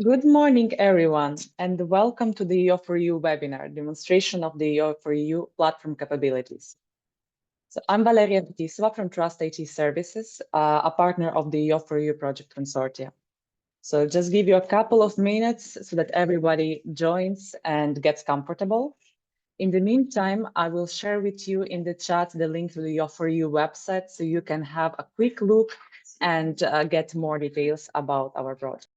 Good morning, everyone, and welcome to the EO4EU webinar, demonstration of the EO4EU platform capabilities. So I'm Valeria Vitisova from Trust IT Services, a partner of the EO4EU project consortia. So just give you a couple of minutes so that everybody joins and gets comfortable. In the meantime, I will share with you in the chat the link to the EO4EU website so you can have a quick look and get more details about our project.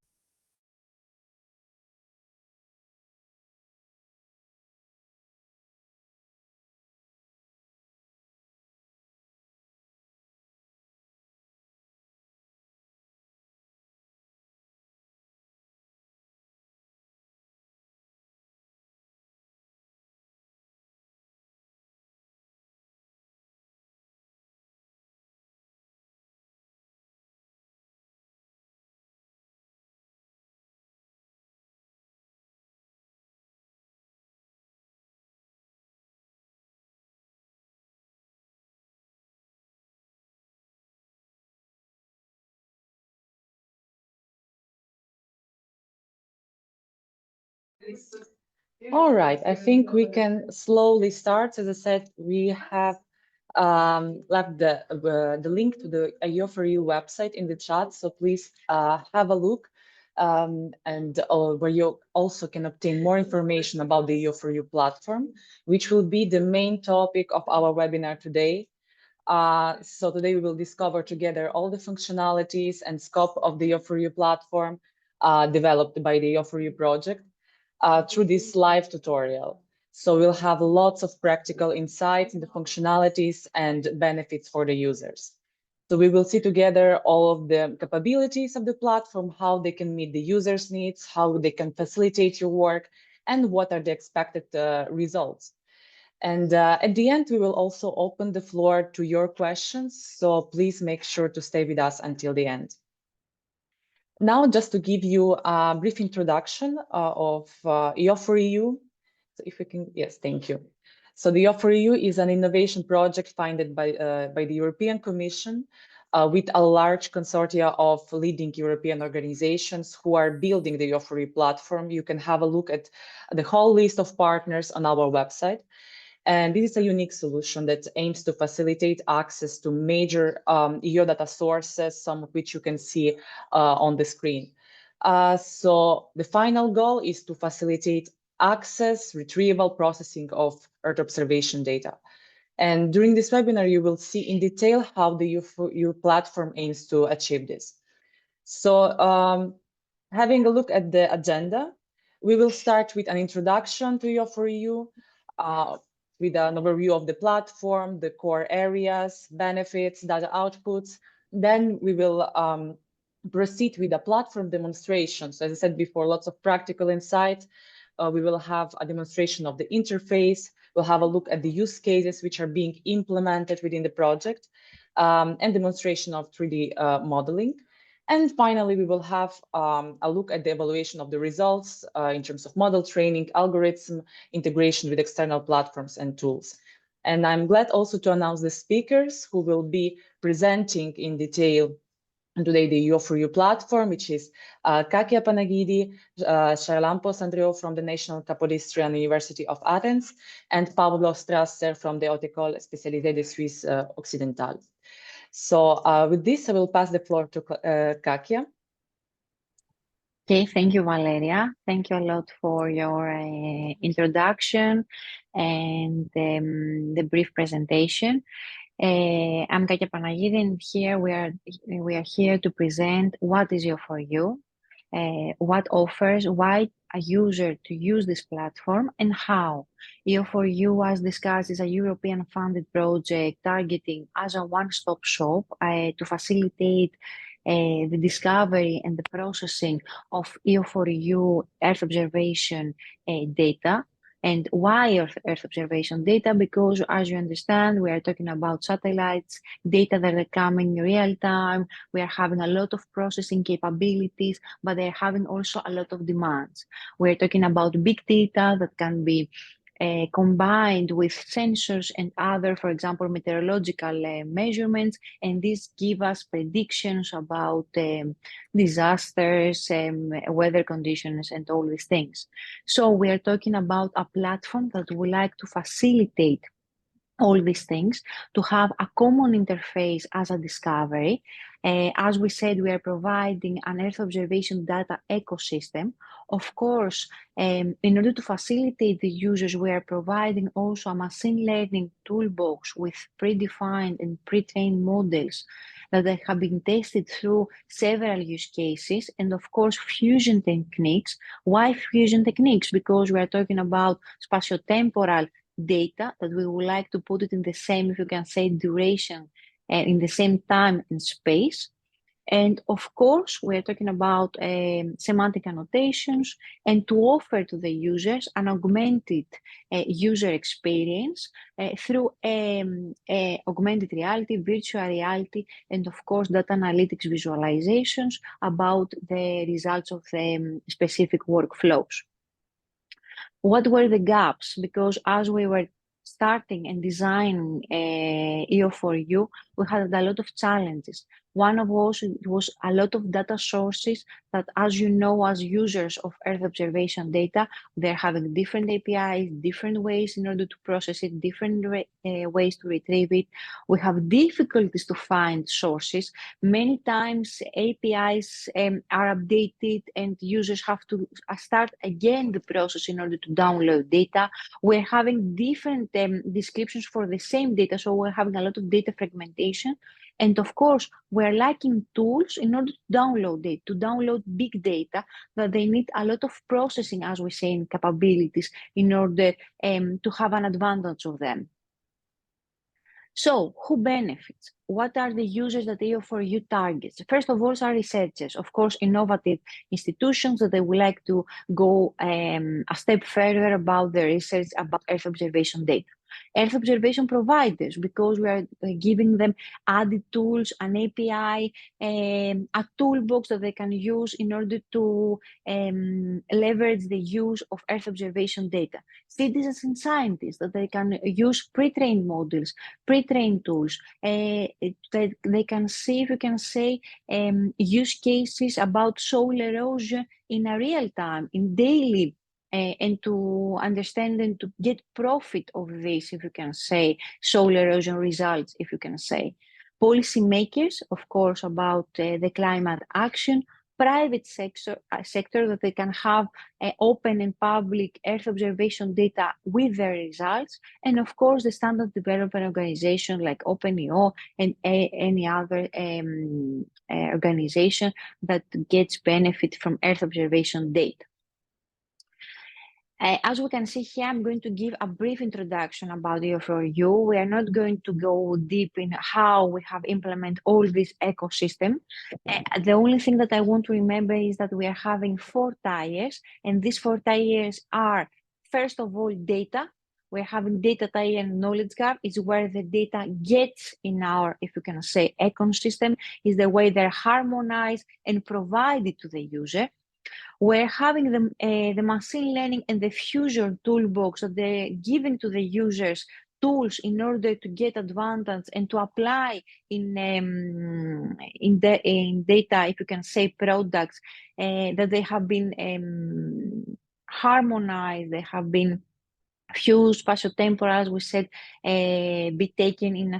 All right, I think we can slowly start. As I said, we have left the link to the EO4EU website in the chat, so please have a look and where you also can obtain more information about the EO4EU platform, which will be the main topic of our webinar today. So today we will discover together all the functionalities and scope of the EO4EU platform developed by the EO4EU project through this live tutorial. So we'll have lots of practical insights into functionalities and benefits for the users. So we will see together all of the capabilities of the platform, how they can meet the users' needs, how they can facilitate your work, and what are the expected results. And at the end, we will also open the floor to your questions. So please make sure to stay with us until the end. Now, just to give you a brief introduction of EO4EU. So if we can, yes, thank you. So the EO4EU is an innovation project funded by the European Commission with a large consortia of leading European organizations who are building the EO4EU platform. You can have a look at the whole list of partners on our website. And this is a unique solution that aims to facilitate access to major EO data sources, some of which you can see on the screen. So the final goal is to facilitate access, retrieval, processing of Earth observation data. And during this webinar, you will see in detail how the EO4EU platform aims to achieve this. So having a look at the agenda, we will start with an introduction to EO4EU, with an overview of the platform, the core areas, benefits, data outputs. Then we will proceed with a platform demonstration. So as I said before, lots of practical insights. We will have a demonstration of the interface. We'll have a look at the use cases which are being implemented within the project, and demonstration of 3D modeling. And finally, we will have a look at the evaluation of the results in terms of model training, algorithm, integration with external platforms and tools. And I'm glad also to announce the speakers who will be presenting in detail today the EO4EU platform, which is Kakia Panagidi, Charalampos Andreou from the National Capodistrian University of Athens, and Pablo Strasser from the Haute École Spécialisée de Suisse Occidentale. So with this, I will pass the floor to Kakia. Okay, thank you, Valeria. Thank you a lot for your introduction and the brief presentation. I'm Kakia Panagidi, and here we are here to present what is EO4EU, what offers, why a user to use this platform, and how. EO4EU, as discussed, is a European-funded project targeting as a one-stop shop to facilitate the discovery and the processing of EO4EU Earth observation data. And why Earth observation data? Because, as you understand, we are talking about satellites, data that are coming in real time. We are having a lot of processing capabilities, but they're having also a lot of demands. We're talking about big data that can be combined with sensors and other, for example, meteorological measurements, and this give us predictions about disasters, weather conditions, and all these things. So we are talking about a platform that would like to facilitate all these things, to have a common interface as a discovery. As we said, we are providing an Earth observation data ecosystem. Of course, in order to facilitate the users, we are providing also a machine learning toolbox with predefined and pre-trained models that have been tested through several use cases, and of course, fusion techniques. Why fusion techniques? Because we are talking about spatiotemporal data that we would like to put it in the same, if you can say, duration, in the same time and space. And of course, we're talking about semantic annotations and to offer to the users an augmented user experience through augmented reality, virtual reality, and of course, data analytics visualizations about the results of the specific workflows. What were the gaps? Because as we were starting and designing EO4EU, we had a lot of challenges. One of those was a lot of data sources that, as you know, as users of Earth observation data, they're having different APIs, different ways in order to process it, different ways to retrieve it. We have difficulties to find sources. Many times APIs are updated and users have to start again the process in order to download data. We're having different descriptions for the same data, so we're having a lot of data fragmentation. And of course, we're lacking tools in order to download it, to download big data that they need a lot of processing, as we say, in capabilities in order to have an advantage of them. So who benefits? What are the users that EO4EU targets? First of all, are researchers, of course, innovative institutions that they would like to go a step further about the research about Earth observation data. Earth observation providers, because we are giving them added tools, an API, a toolbox that they can use in order to leverage the use of Earth observation data. Citizens and scientists that they can use pre-trained models, pre-trained tools. They can see, if you can say, use cases about soil erosion in a real time, in daily, and to understand and to get profit of this, if you can say, soil erosion results, if you can say. Policymakers, of course, about the climate action, private sector that they can have open and public Earth observation data with their results, and of course the standard development organization like OpenEO and any other organization that gets benefit from Earth observation data. As we can see here, I'm going to give a brief introduction about EO4EU. We are not going to go deep in how we have implemented all this ecosystem. The only thing that I want to remember is that we are having 4 tiers, and these 4 tiers are, first of all, data. We're having data tier and knowledge gap is where the data gets in our, if you can say, ecosystem, is the way they're harmonized and provided to the user. We're having the machine learning and the fusion toolbox that they're giving to the users tools in order to get advantage and to apply in data, if you can say, products that they have been harmonized, they have been few spatiotemporal, as we said, be taken in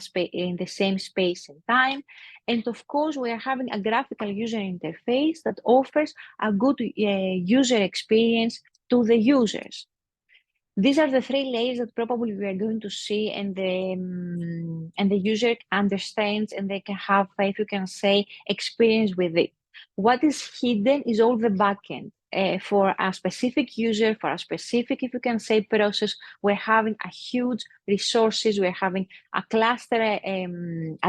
the same space and time. And of course, we are having a graphical user interface that offers a good user experience to the users. These are the 3 layers that probably we are going to see, and the user understands and they can have, if you can say, experience with it. What is hidden is all the backend. For a specific user, for a specific, if you can say, process, we're having a huge resources, we're having a cluster, a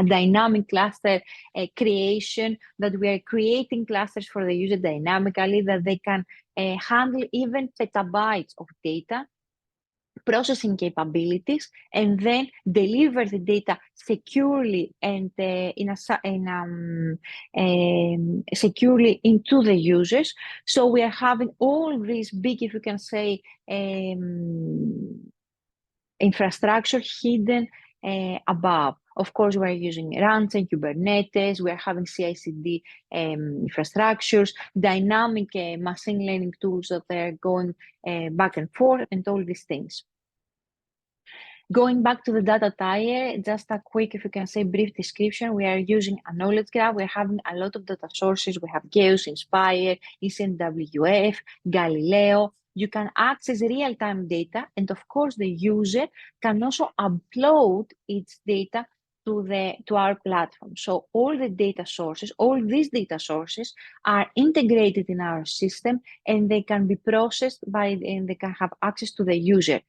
dynamic cluster creation, that we are creating clusters for the user dynamically, that they can handle even petabytes of data, processing capabilities, and then deliver the data securely and securely into the users. So we are having all these big, if you can say, infrastructure hidden above. Of course, we're using runtime, Kubernetes, we're having CI/CD infrastructures, dynamic machine learning tools that are going back and forth, and all these things. Going back to the data tier, just a quick, if you can say, brief description. We are using a knowledge graph. We're having a lot of data sources. We have GEOS, Inspire, ECNWF, Galileo. You can access real-time data, and of course, the user can also upload its data to our platform. So all the data sources, all these data sources are integrated in our system, and they can be processed and they can have access to the user.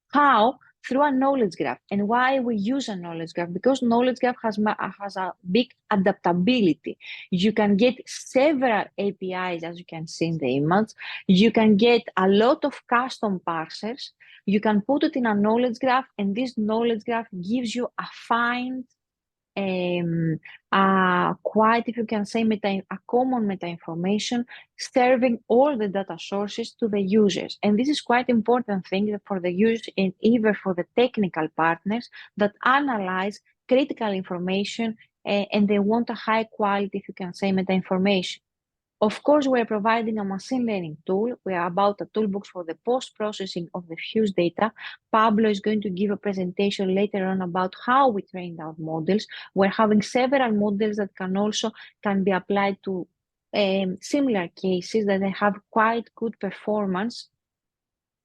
How? Through a knowledge graph. And why we use a knowledge graph? Because knowledge graph has a big adaptability. You can get several APIs, as you can see in the image. You can get a lot of custom parsers. You can put it in a knowledge graph, and this knowledge graph gives you a fine, quite, if you can say, a common meta information, serving all the data sources to the users. And this is quite important thing for the users and even for the technical partners that analyze critical information and they want a high quality, if you can say, meta information. Of course, we're providing a machine learning tool. We are about a toolbox for the post-processing of the fused data. Pablo is going to give a presentation later on about how we trained our models. We're having several models that can be applied to similar cases that they have quite good performance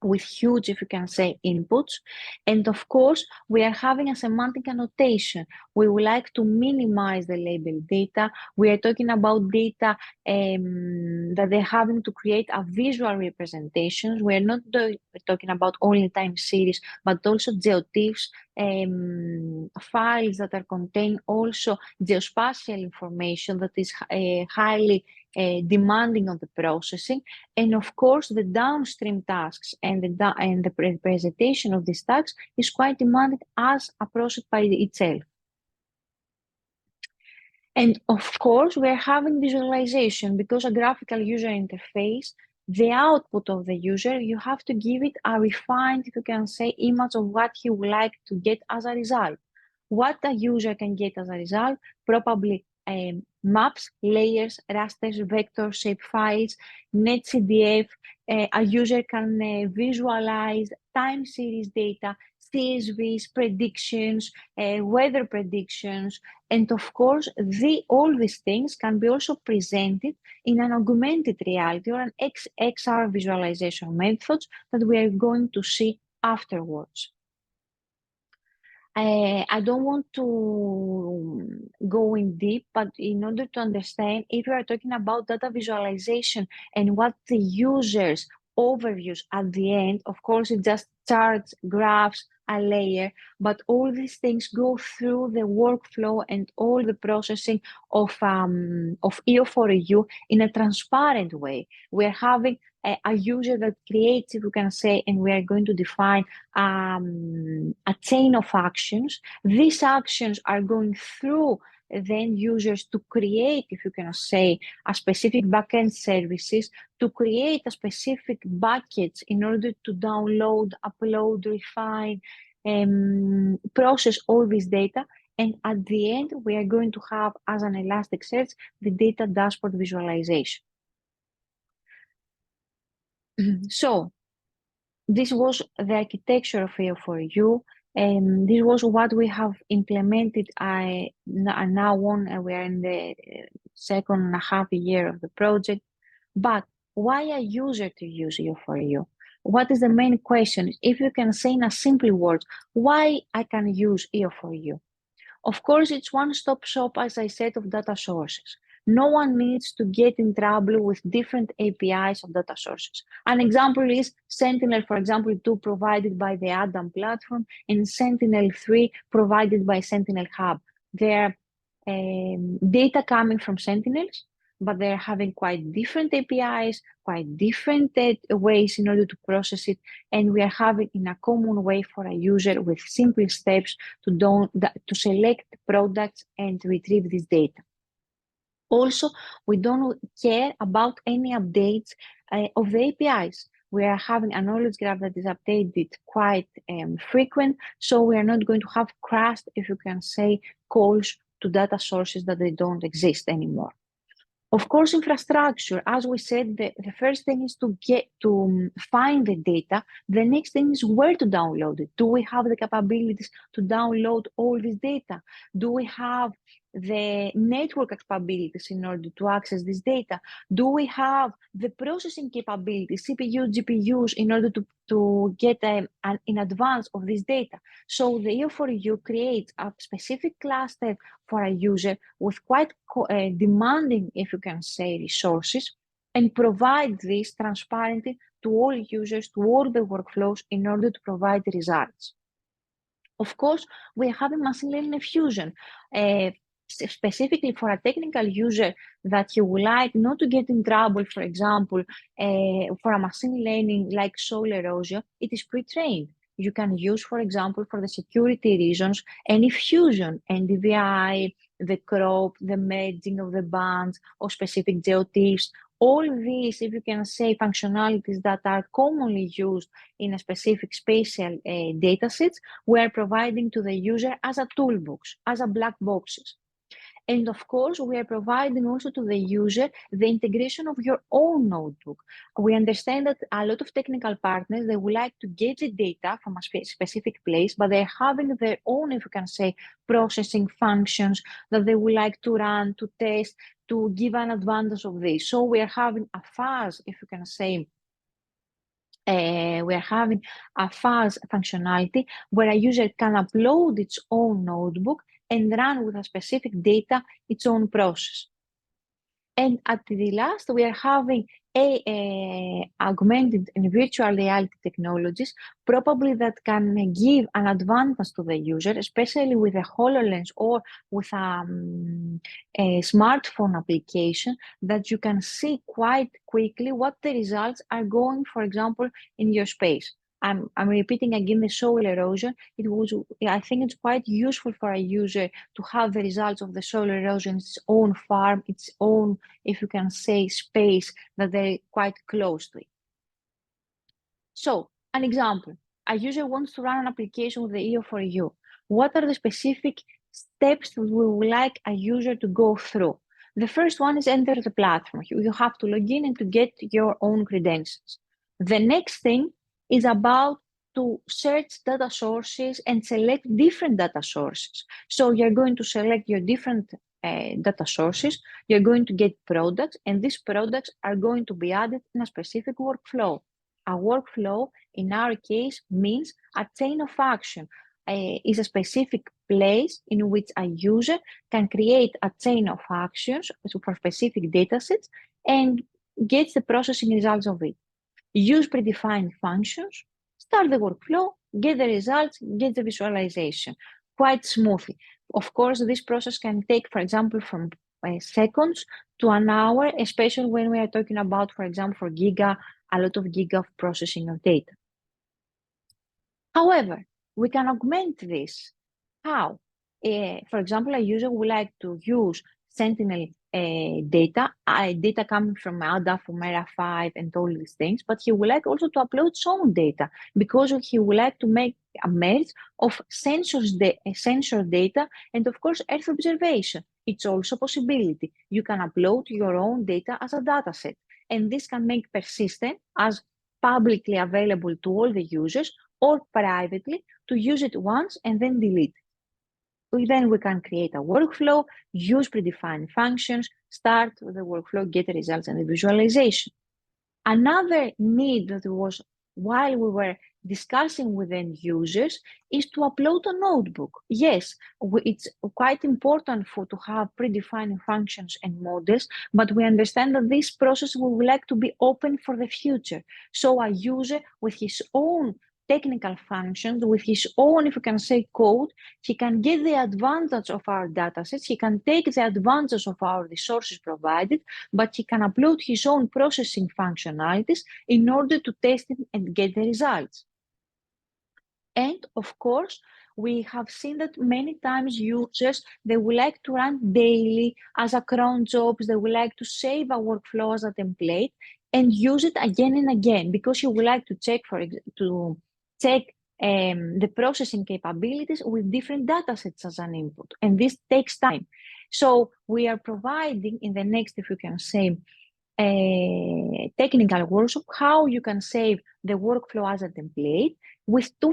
with huge, if you can say, inputs. And of course, we are having a semantic annotation. We would like to minimize the label data. We are talking about data that they're having to create a visual representations. We are not talking about only time series, but also geotiffs, files that are contain also geospatial information that is highly demanding of the processing. And of course, the downstream tasks and the presentation of these tasks is quite demanding as a process by itself. And of course, we're having visualization because a graphical user interface, the output of the user, you have to give it a refined, if you can say, image of what he would like to get as a result. What a user can get as a result, probably maps, layers, rasters, vector shape files, netcdf. A user can visualize time series data, CSVs, predictions, weather predictions, and of course, all these things can be also presented in an augmented reality or an XR visualization methods that we are going to see afterwards. I don't want to go in deep, but in order to understand, if you are talking about data visualization and what the users overviews at the end, of course, it just charts, graphs, a layer, but all these things go through the workflow and all the processing of EO4EU in a transparent way. We're having a user that creates, if we can say, and we are going to define a chain of actions. These actions are going through the end users to create, if you can say, a specific backend services, to create a specific buckets in order to download, upload, refine, process all this data. And at the end, we are going to have, as an Elasticsearch, the data dashboard visualization. So this was the architecture of EO4EU, and this was what we have implemented. Now we are in the second and a half year of the project. But why a user to use EO4EU? What is the main question? If you can say in a simple word, why I can use EO4EU? Of course, it's one-stop shop, as I said, of data sources. No one needs to get in trouble with different APIs of data sources. An example is Sentinel, for example, 2 provided by the Adam platform and Sentinel 3 provided by Sentinel Hub. They're data coming from Sentinels, but they're having quite different APIs, quite different ways in order to process it. And we are having in a common way for a user with simple steps to select products and retrieve this data. Also, we don't care about any updates of the APIs. We are having a knowledge graph that is updated quite frequent, so we are not going to have crashed, if you can say, calls to data sources that they don't exist anymore. Of course, infrastructure, as we said, the first thing is to find the data. The next thing is where to download it. Do we have the capabilities to download all this data? Do we have the network capabilities in order to access this data? Do we have the processing capabilities, CPU, GPUs, in order to get in advance of this data? So the EO4EU creates a specific cluster for a user with quite demanding, if you can say, resources, and provide this transparently to all users, to all the workflows in order to provide the results. Of course, we are having machine learning fusion, specifically for a technical user that you would like not to get in trouble, for example, for a machine learning like soil erosion, it is pre-trained. You can use, for example, for the security reasons, any fusion, NDVI, the crop, the merging of the bands, or specific geotips. All these, if you can say, functionalities that are commonly used in a specific spatial data sets, we are providing to the user as a toolbox, as a black boxes. And of course, we are providing also to the user the integration of your own notebook. We understand that a lot of technical partners, they would like to get the data from a specific place, but they're having their own, if you can say, processing functions that they would like to run, to test, to give an advantage of this. So we are having a fast, if you can say, we are having a fast functionality where a user can upload its own notebook and run with a specific data its own process. And at the last, we are having augmented and virtual reality technologies, probably that can give an advantage to the user, especially with a HoloLens or with a smartphone application, that you can see quite quickly what the results are going, for example, in your space. I'm repeating again the soil erosion. I think it's quite useful for a user to have the results of the soil erosion, its own farm, its own, if you can say, space that they're quite close to it. So, an example, a user wants to run an application with the EO4EU. What are the specific steps that we would like a user to go through? The first one is enter the platform. You have to log in and to get your own credentials. The next thing is about to search data sources and select different data sources. So you're going to select your different data sources, you're going to get products, and these products are going to be added in a specific workflow. A workflow, in our case, means a chain of action. Is a specific place in which a user can create a chain of actions for specific datasets and gets the processing results of it. Use predefined functions, start the workflow, get the results, get the visualization quite smoothly. Of course, this process can take, for example, from seconds to an hour, especially when we are talking about, for example, for a lot of giga of processing of data. However, we can augment this. How? For example, a user would like to use Sentinel data coming from ADA, from ERA5 and all these things, but he would like also to upload his own data because he would like to make a merge of sensor data and of course Earth observation. It's also a possibility. You can upload your own data as a data set, and this can make persistent as publicly available to all the users or privately to use it once and then delete. Then we can create a workflow, use predefined functions, start the workflow, get the results and the visualization. Another need that was while we were discussing with end users is to upload a notebook. Yes, it's quite important to have predefined functions and models, but we understand that this process we would like to be open for the future. So a user with his own technical functions, with his own, if you can say, code, he can get the advantage of our datasets, he can take the advantage of our resources provided, but he can upload his own processing functionalities in order to test it and get the results. And of course, we have seen that many times users, they would like to run daily as a cron jobs, they would like to save a workflow as a template. and use it again and again because you would like to check the processing capabilities with different data sets as an input, and this takes time. So we are providing in the next, if you can say, technical workshop, how you can save the workflow as a template with two,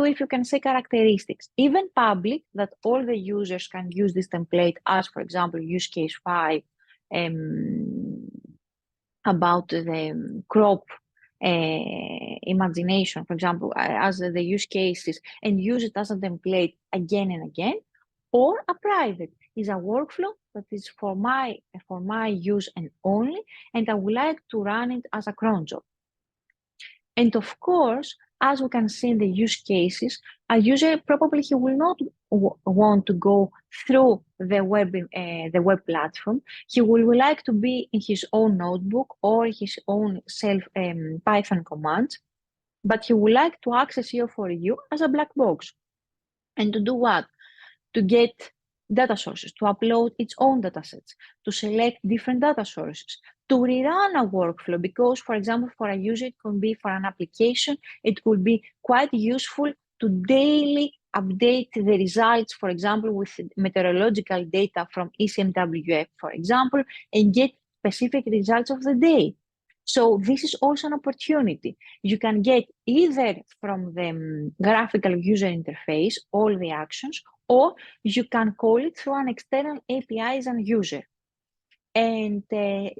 if you can say, characteristics. Even public, that all the users can use this template as, for example, use case 5, about the crop imagination, for example, as the use cases, and use it as a template again and again, or a private is a workflow that is for my use and only, and I would like to run it as a cron job. And of course, as we can see in the use cases, a user probably he will not want to go through the web platform. He will like to be in his own notebook or his own self Python commands, but he would like to access EO4EU as a black box. And to do what? To get data sources, to upload its own data sets, to select different data sources, to rerun a workflow, because, for example, for a user, it can be for an application, it could be quite useful to daily update the results, for example, with meteorological data from ECMWF, for example, and get specific results of the day. So this is also an opportunity. You can get either from the graphical user interface, all the actions, or you can call it through an external API as a user. And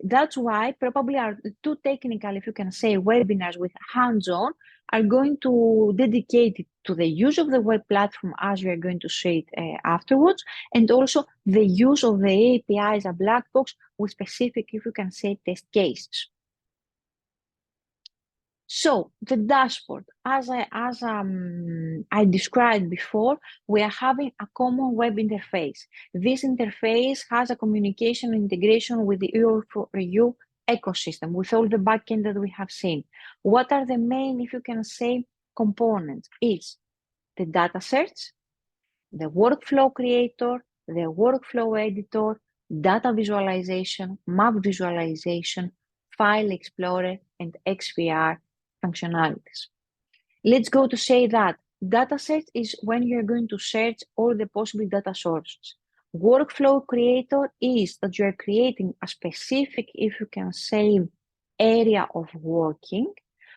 that's why probably our two technical, if you can say, webinars with hands-on are going to dedicate it to the use of the web platform, as we are going to say it afterwards, and also the use of the API as a black box with specific, if you can say, test cases. So the dashboard, as I described before, we are having a common web interface. This interface has a communication integration with the EO4EU ecosystem, with all the backend that we have seen. What are the main, if you can say, components? It's the data search, the workflow creator, the workflow editor, data visualization, map visualization, file explorer, and XVR functionalities. Let's go to say that data set is when you're going to search all the possible data sources. Workflow creator is that you're creating a specific, if you can say, area of working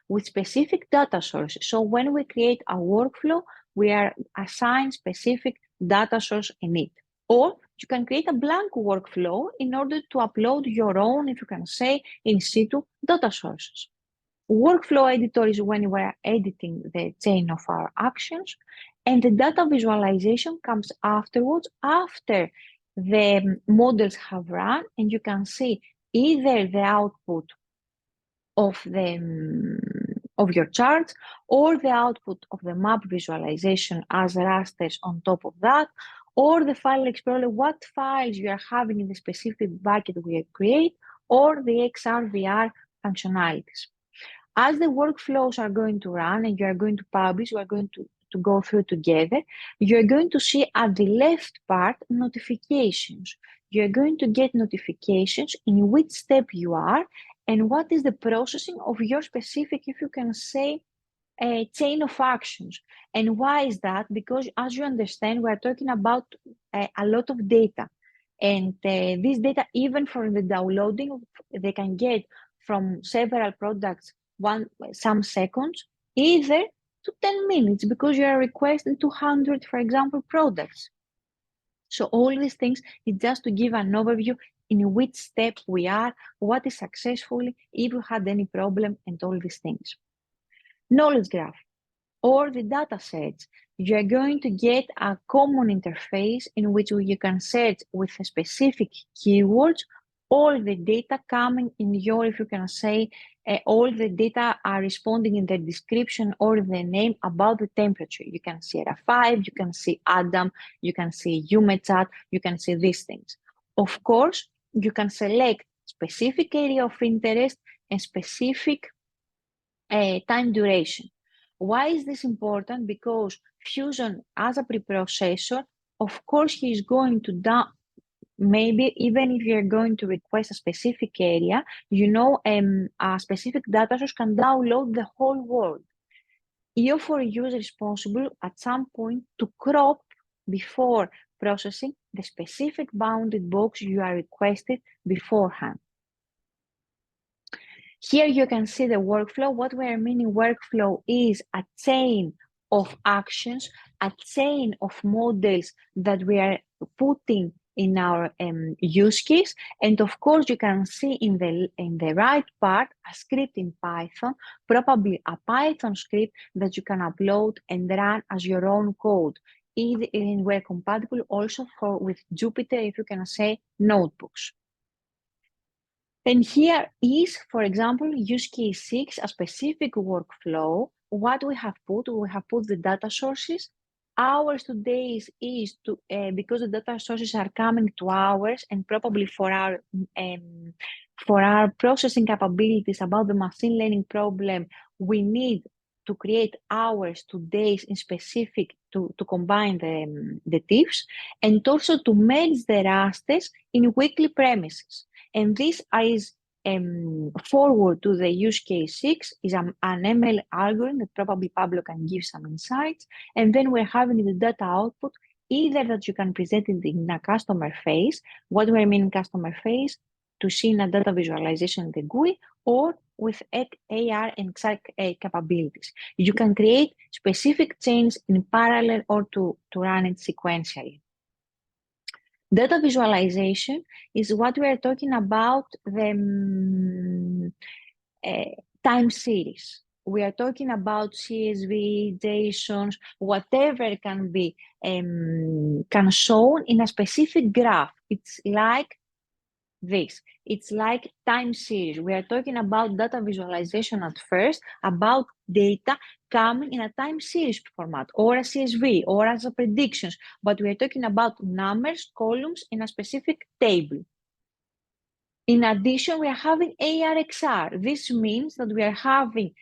with specific data sources. So when we create a workflow, we are assigned specific data source in it. Or you can create a blank workflow in order to upload your own, if you can say, in situ data sources. Workflow editor is when we are editing the chain of our actions, and the data visualization comes afterwards, after the models have run, and you can see either the output of your charts or the output of the map visualization as rasters on top of that, or the file explorer, what files you are having in the specific bucket we create, or the XRVR functionalities. As the workflows are going to run and you are going to publish, we are going to go through together, you're going to see at the left part notifications. You're going to get notifications in which step you are and what is the processing of your specific, if you can say, a chain of actions. And why is that? Because as you understand, we are talking about a lot of data. And this data, even for the downloading, they can get from several products some seconds, either to 10 minutes, because you are requesting 200, for example, products. So all these things is just to give an overview in which step we are, what is successfully, if you had any problem, and all these things. Knowledge graph or the data sets, you are going to get a common interface in which you can search with specific keywords all the data coming in your, if you can say, all the data are responding in the description or the name about the temperature. You can see ERA5, you can see Adam, you can see UMECHAT, you can see these things. Of course, you can select specific area of interest and specific time duration. Why is this important? Because Fusion, as a preprocessor, of course, he is going to maybe even if you're going to request a specific area, a specific data source can download the whole world. EO4EU is responsible at some point to crop before processing the specific bounded box you are requested beforehand. Here you can see the workflow. What we are meaning workflow is a chain of actions, a chain of models that we are putting in our use case. And of course, you can see in the right part a script in Python, probably a Python script that you can upload and run as your own code. And we're compatible also with Jupyter, if you can say, notebooks. And here is, for example, use case 6, a specific workflow. What we have put the data sources. Ours today is to because the data sources are coming to ours, and probably for our processing capabilities about the machine learning problem, we need to create hours to days in specific to combine the tips, and also to merge the rasters in weekly premises. And this is forward to the use case 6 is an ML algorithm that probably Pablo can give some insights. And then we're having the data output, either that you can present it in a customer phase, what do I mean customer phase, to see in a data visualization in the GUI, or with AR and XR capabilities. You can create specific chains in parallel or to run it sequentially. Data visualization is what we are talking about, the time series. We are talking about CSV, JSONs, whatever can be can show in a specific graph. It's like this. It's like time series. We are talking about data visualization at first, about data coming in a time series format, or a CSV, or as a predictions, but we are talking about numbers, columns in a specific table. In addition, we are having ARXR. This means that we are having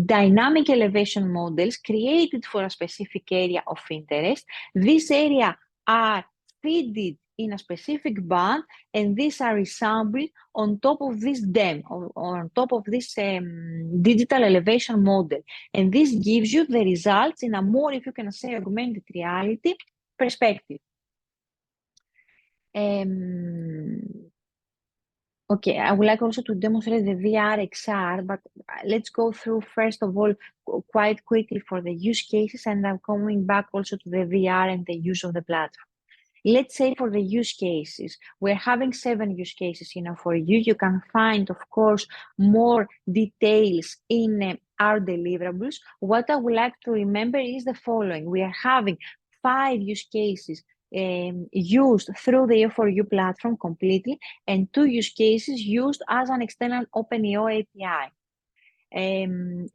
dynamic elevation models created for a specific area of interest. This area are fed in a specific band, and these are resampled on top of this DEM, or on top of this digital elevation model. And this gives you the results in a more, if you can say, augmented reality perspective. Okay, I would like also to demonstrate the VRXR, but let's go through first of all quite quickly for the use cases, and I'm coming back also to the VR and the use of the platform. Let's say for the use cases, we're having 7 use cases, for you. You can find, of course, more details in our deliverables. What I would like to remember is the following. We are having 5 use cases used through the EO4EU platform completely, and 2 use cases used as an external OpenEO API.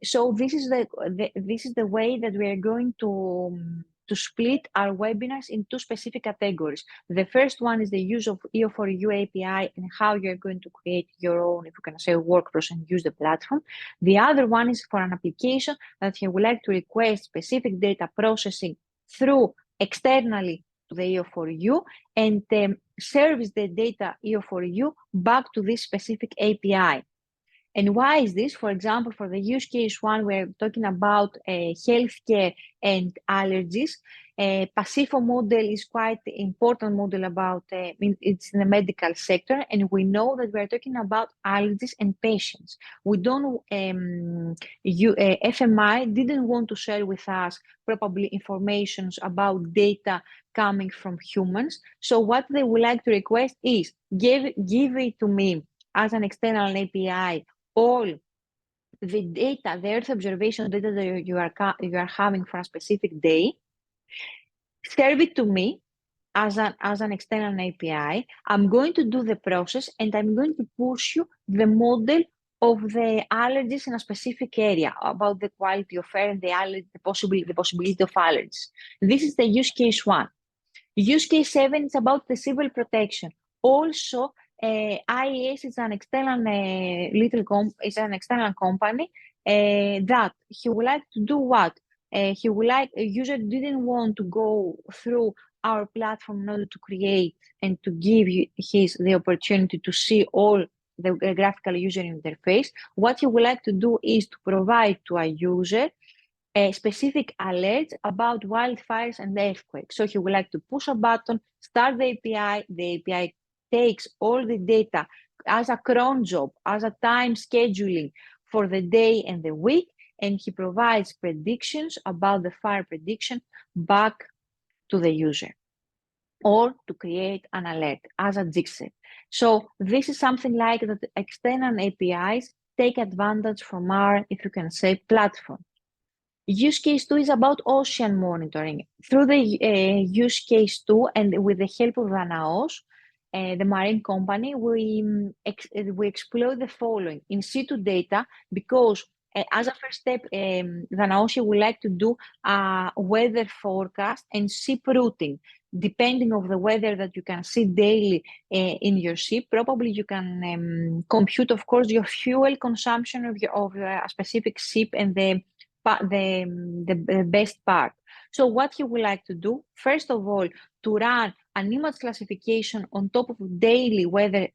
So this is the way that we are going to split our webinars in 2 specific categories. The first one is the use of EO4EU API and how you're going to create your own, if you can say, workflows and use the platform. The other one is for an application that you would like to request specific data processing through externally to the EO4EU and service the data EO4EU back to this specific API. And why is this? For example, for the use case 1, we're talking about healthcare and allergies. Pacifo model is quite an important model about, it's in the medical sector, and we know that we're talking about allergies and patients. We don't, FMI didn't want to share with us probably information about data coming from humans. So what they would like to request is give it to me as an external API, all the data, the Earth observation data that you are having for a specific day, serve it to me as an external API. I'm going to do the process, and I'm going to push you the model of the allergies in a specific area, about the quality of air and the possibility of allergies. This is the use case 1. Use case 7 is about the civil protection. Also, IES is an external external company that he would like to do what? A user didn't want to go through our platform in order to create and to give the opportunity to see all the graphical user interface, what he would like to do is to provide to a user a specific alerts about wildfires and earthquakes. So he would like to push a button, start the API takes all the data as a cron job, as a time scheduling for the day and the week, and he provides predictions about the fire prediction back to the user, or to create an alert as a jigsaw. So this is something like that external APIs take advantage from our, if you can say, platform. Use case 2 is about ocean monitoring. Through the use case 2 and with the help of Danaos, the marine company, we exploit the following in situ data, because as a first step, Danaos would like to do a weather forecast and ship routing. Depending on the weather that you can see daily in your ship, probably you can compute, of course, your fuel consumption of a specific ship and the best part. So what he would like to do, first of all, to run an image classification on top of daily weather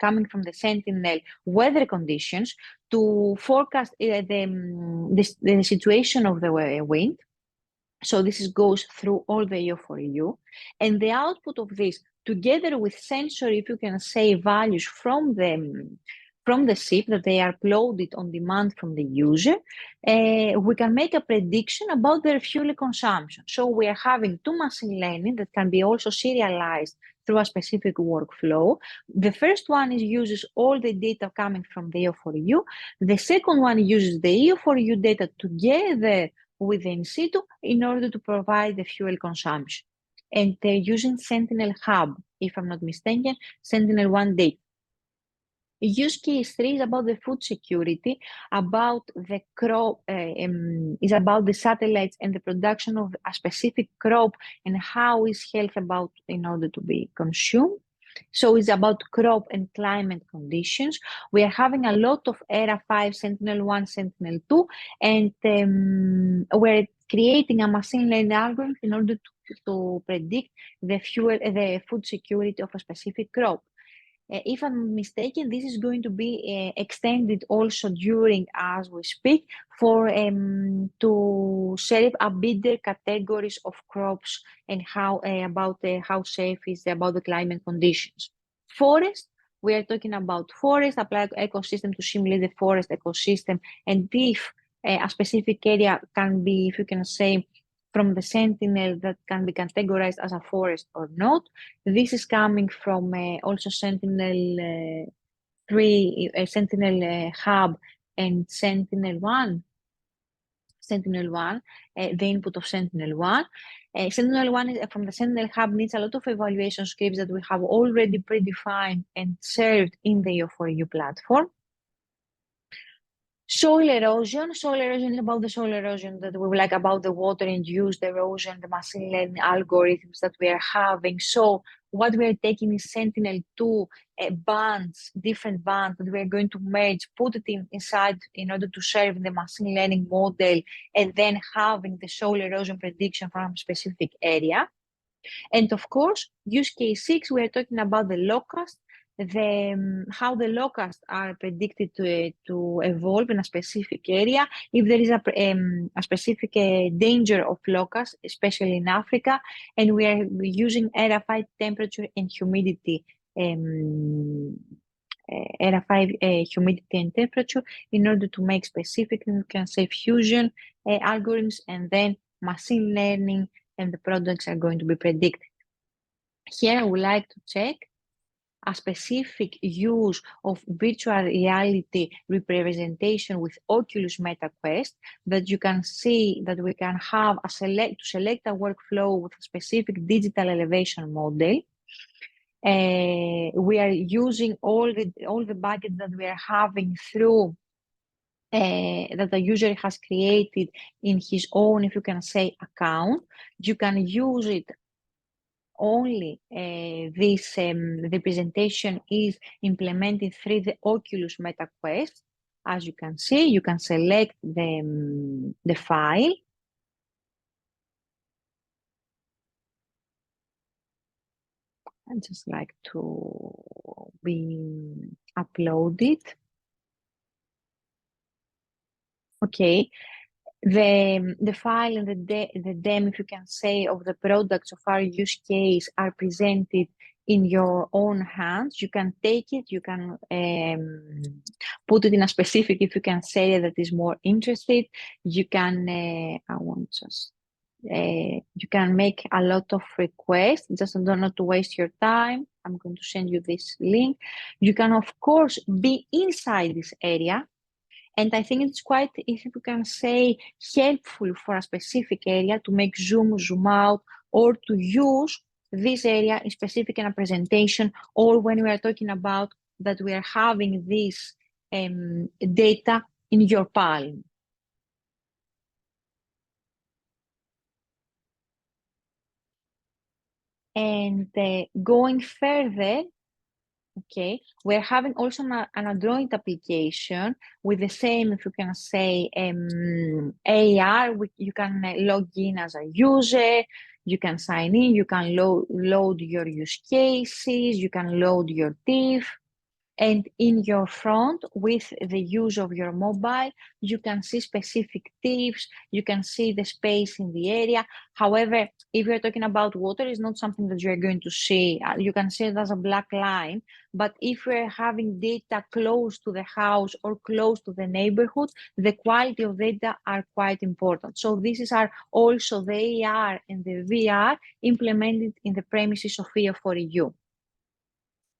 coming from the Sentinel weather conditions to forecast the situation of the wind. So this goes through all the EO4EU, and the output of this, together with sensor, if you can say, values from the ship that they are uploaded on demand from the user, we can make a prediction about their fuel consumption. So we are having two machine learning that can be also serialized through a specific workflow. The first one uses all the data coming from the EO4EU. The second one uses the EO4EU data together with the in situ in order to provide the fuel consumption. And they're using Sentinel Hub, if I'm not mistaken, Sentinel-1 data. Use case 3 is about the food security, about the crop, is about the satellites and the production of a specific crop and how is health about in order to be consumed. So it's about crop and climate conditions. We are having a lot of ERA 5, Sentinel-1, Sentinel-2, and we're creating a machine learning algorithm in order to predict the food security of a specific crop. If I'm mistaken, this is going to be extended also during as we speak for to serve a bigger categories of crops and how about how safe is about the climate conditions. Forest, we are talking about forest, apply ecosystem to simulate the forest ecosystem, and if a specific area can be, if you can say, from the Sentinel that can be categorized as a forest or not. This is coming from also Sentinel 3, Sentinel Hub and Sentinel-1. Sentinel-1, the input of Sentinel-1. Sentinel-1 is, from the Sentinel Hub needs a lot of evaluation scripts that we have already predefined and served in the EO4EU platform. Soil erosion. Soil erosion is about the soil erosion that we like, about the water-induced erosion, the machine learning algorithms that we are having. So what we are taking is Sentinel-2 bands, different bands that we are going to merge, put it inside in order to serve the machine learning model, and then having the soil erosion prediction from a specific area. And of course, use case 6, we are talking about the locust, how the locusts are predicted to evolve in a specific area. If there is a specific danger of locusts, especially in Africa, and we are using ERA 5 temperature and humidity, ERA 5 humidity and temperature in order to make specific, you can say, fusion algorithms, and then machine learning, and the products are going to be predicted. Here I would like to check a specific use of virtual reality representation with Oculus MetaQuest, that you can see that we can have to select a workflow with a specific digital elevation model. We are using all the buckets that we are having through that the user has created in his own, if you can say, account. You can use it only this the presentation is implemented through the Oculus MetaQuest. As you can see, you can select the file. I'd just like to be uploaded. Okay. The file and the demo, if you can say, of the products of our use case are presented in your own hands. You can take it, you can put it in a specific, if you can say, that is more interested. You can, you can make a lot of requests, just not to waste your time. I'm going to send you this link. You can, of course, be inside this area. And I think it's quite, if you can say, helpful for a specific area to make zoom out, or to use this area in specific in a presentation, or when we are talking about that we are having this data in your palm. And going further, okay, we're having also an Android application with the same, if you can say, AR. You can log in as a user, you can sign in, you can load your use cases, you can load your div. And in your front, with the use of your mobile, you can see specific tips, you can see the space in the area. However, if you're talking about water, it's not something that you're going to see. You can see it as a black line. But if we're having data close to the house or close to the neighborhood, the quality of data are quite important. So these are also the AR and the VR implemented in the premises of EO4EU.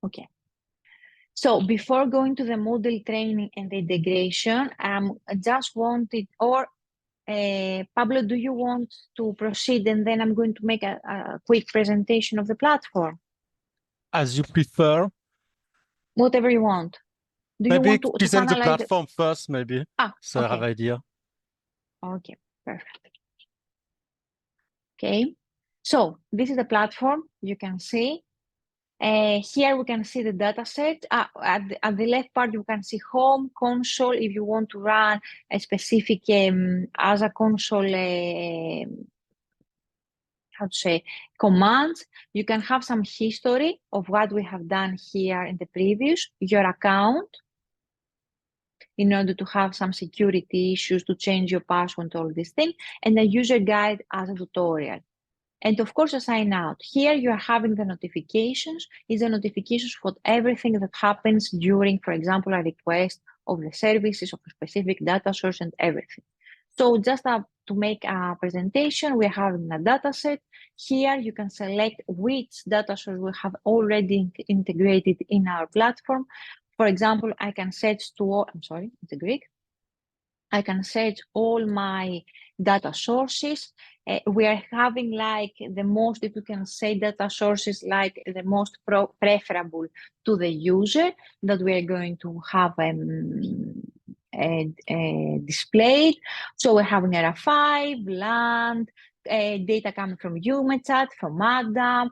Okay. So before going to the model training and the integration, I just wanted, or Pablo, do you want to proceed, and then I'm going to make a quick presentation of the platform? As you prefer. Whatever you want. Do you Maybe want to present the finalize platform first, maybe. So I have idea. Okay, perfect. Okay, so this is the platform. You can see. Here we can see the data set. At the left part, you can see home, console. If you want to run a specific, as a console, how to say, commands, you can have some history of what we have done here in the previous, your account, in order to have some security issues, to change your password, all these things, and the user guide as a tutorial. And of course, a sign out. Here you are having the notifications. It's the notifications for everything that happens during, for example, a request of the services of a specific data source and everything. So just to make a presentation, we're having a data set. Here you can select which data source we have already integrated in our platform. For example, I can search to all, I'm sorry, it's a Greek. I can search all my data sources. We are having like the most, if you can say, data sources, like the most preferable to the user that we are going to have displayed. So we're having ERA5, land, data coming from UMEChat, from Adam.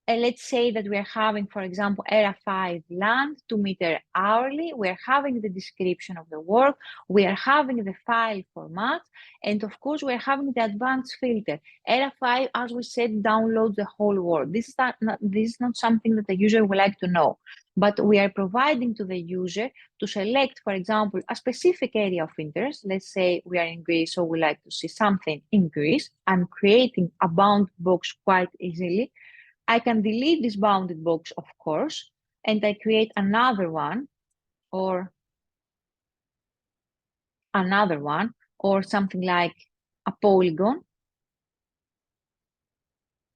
Let's say that we are having, for example, ERA5 land, 2 meter hourly. We're having the description of the work. We are having the file format. And of course, we're having the advanced filter. ERA5, as we said, downloads the whole world. This is not something that the user will like to know. But we are providing to the user to select, for example, a specific area of interest. Let's say we are in Greece, so we like to see something in Greece. I'm creating a bound box quite easily. I can delete this bounded box, of course, and I create another one, or something like a polygon.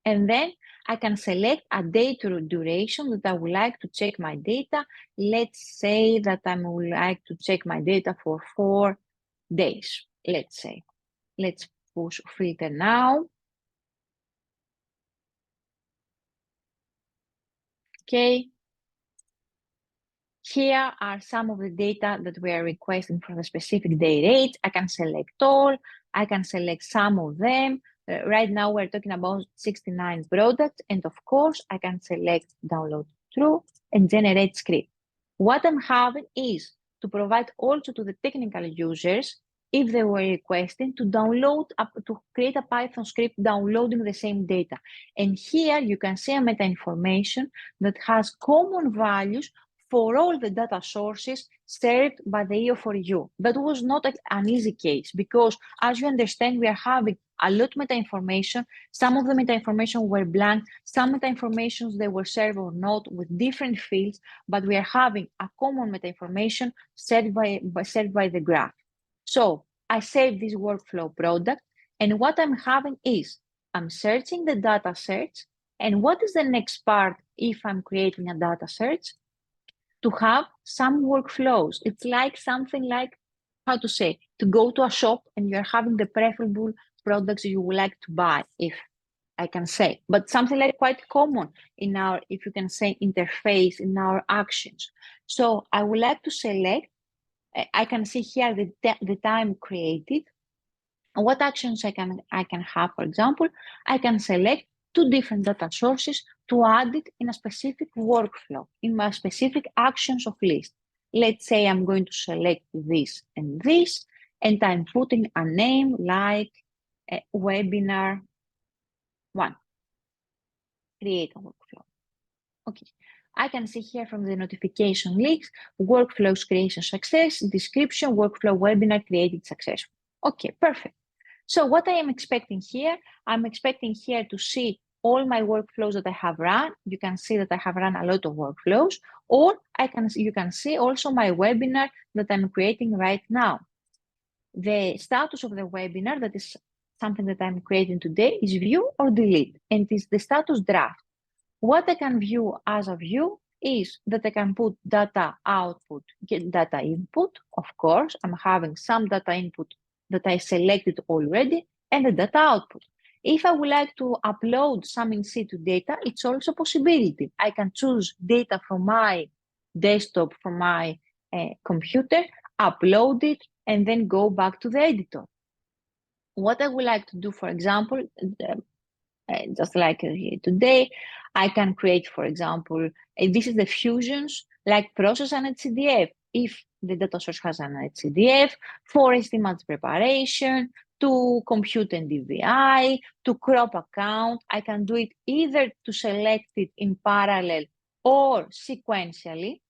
And then I can select a date or duration that I would like to check my data. Let's say that I would like to check my data for 4 days, let's say. Let's push filter now. Okay. Here are some of the data that we are requesting for the specific day rate. I can select all, I can select some of them. Right now we're talking about 69 products, and of course I can select download through and generate script. What I'm having is to provide also to the technical users if they were requesting to to create a Python script downloading the same data. And here you can see a meta information that has common values for all the data sources served by the EO4EU. That was not an easy case because, as you understand, we are having a lot of meta information. Some of the meta information were blank, some meta informations they were served or not with different fields, but we are having a common meta information served by the graph. So I save this workflow product, and what I'm having is I'm searching the data search, and what is the next part if I'm creating a data search? To have some workflows. It's like something like, how to say, to go to a shop and you're having the preferable products you would like to buy, if I can say, but something like quite common in our, if you can say, interface in our actions. So I would like to select, I can see here the time created. What actions I can have, for example, I can select 2 different data sources to add it in a specific workflow, in my specific actions of list. Let's say I'm going to select this, and I'm putting a name like webinar 1, create a workflow. Okay, I can see here from the notification links, workflows creation success, description, workflow webinar created successful. Okay, perfect. So what I am expecting here, I'm expecting here to see all my workflows that I have run. You can see that I have run a lot of workflows, or you can see also my webinar that I'm creating right now. The status of the webinar, that is something that I'm creating today, is view or delete, and it is the status draft. What I can view as a view is that I can put data output, get data input. Of course, I'm having some data input that I selected already, and the data output. If I would like to upload some in situ data, it's also a possibility. I can choose data from my desktop, from my computer, upload it, and then go back to the editor. What I would like to do, for example, just like here today, I can create, for example, this is the fusions, like process an HCDF. If the data source has an HCDF, for image preparation, to compute NDVI, to crop account, I can do it either to select it in parallel or sequentially.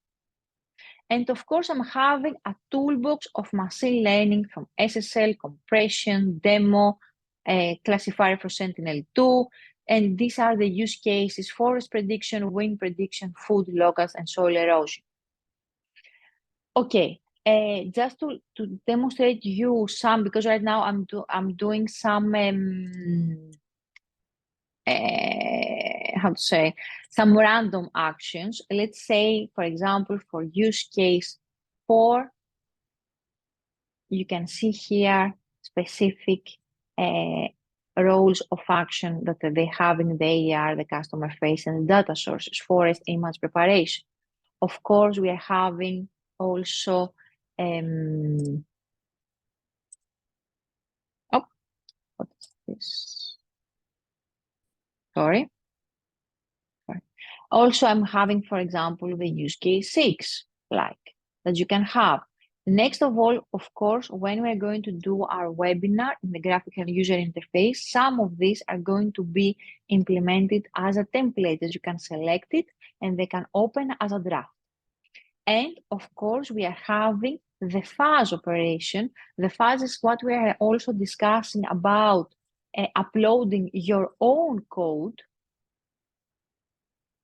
And of course, I'm having a toolbox of machine learning from SSL, compression, demo, classifier for Sentinel-2, and these are the use cases: forest prediction, wind prediction, food locals, and soil erosion. Okay, just to demonstrate you some, because right now I'm doing some how to say, some random actions. Let's say, for example, for use case 4, you can see here specific roles of action that they have in the AR, the customer face, and data sources, forest image preparation. Of course, we are having also, oh, what is this? Sorry. Also, I'm having, for example, the use case 6, like that you can have. Next of all, of course, when we're going to do our webinar in the graphical user interface, some of these are going to be implemented as a template, as you can select it, and they can open as a draft. And of course, we are having the fuzz operation. The fuzz is what we are also discussing about uploading your own code.